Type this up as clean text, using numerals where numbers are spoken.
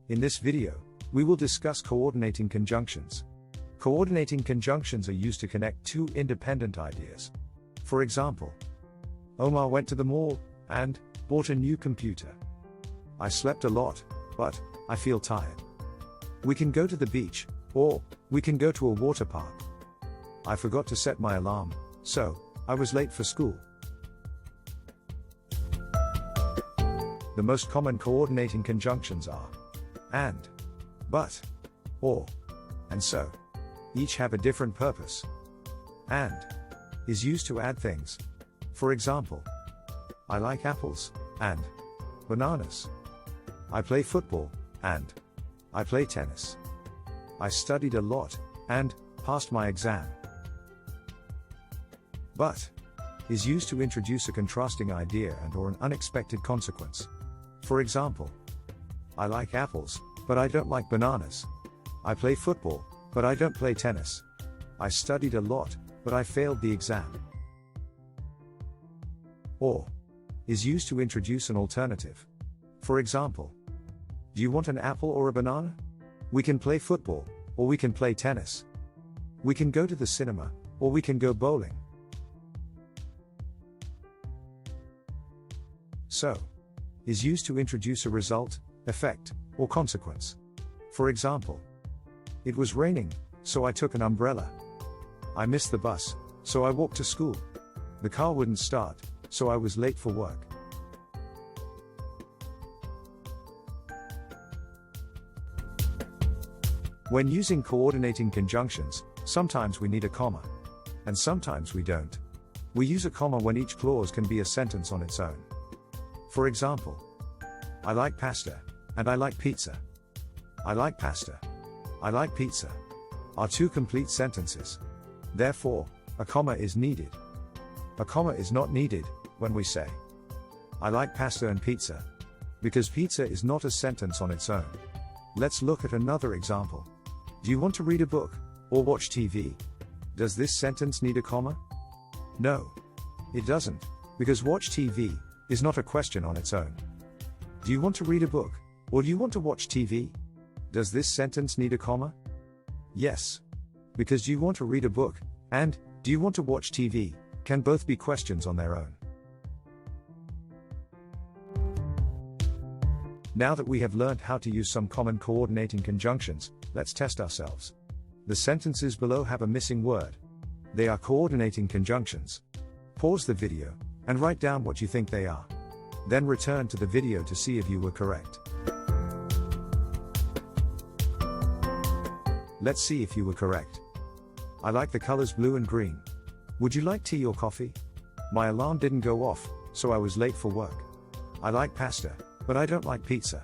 In this video, we will discuss coordinating conjunctions. Coordinating conjunctions are used to connect two independent ideas. For example, Omar went to the mall and bought a new computer. I slept a lot, but I feel tired. We can go to the beach, or we can go to a water park. I forgot to set my alarm, so I was late for school. The most common coordinating conjunctions are and, but, or, and so. Each have a different purpose. And is used to add things. For example, I like apples and bananas. I play football and I play tennis. I studied a lot and passed my exam. But is used to introduce a contrasting idea and/or an unexpected consequence. For example, I like apples, but I don't like bananas. I play football, but I don't play tennis. I studied a lot, but I failed the exam. Or is used to introduce an alternative. For example, do you want an apple or a banana? We can play football, or we can play tennis. We can go to the cinema, or we can go bowling. So, is used to introduce a result, effect, or consequence. For example, it was raining, so I took an umbrella. I missed the bus, so I walked to school. The car wouldn't start, so I was late for work. When using coordinating conjunctions, sometimes we need a comma. And sometimes we don't. We use a comma when each clause can be a sentence on its own. For example, I like pasta, and I like pizza. I like pasta. I like pizza are two complete sentences. Therefore, a comma is needed. A comma is not needed when we say, I like pasta and pizza, because pizza is not a sentence on its own. Let's look at another example. Do you want to read a book or watch TV? Does this sentence need a comma? No, it doesn't, because watch TV is not a question on its own. Do you want to read a book, or do you want to watch TV? Does this sentence need a comma? Yes. Because do you want to read a book, and do you want to watch TV, can both be questions on their own. Now that we have learned how to use some common coordinating conjunctions, let's test ourselves. The sentences below have a missing word. They are coordinating conjunctions. Pause the video and write down what you think they are. Then return to the video to see if you were correct. Let's see if you were correct. I like the colors blue and green. Would you like tea or coffee? My alarm didn't go off, so I was late for work. I like pasta, but I don't like pizza.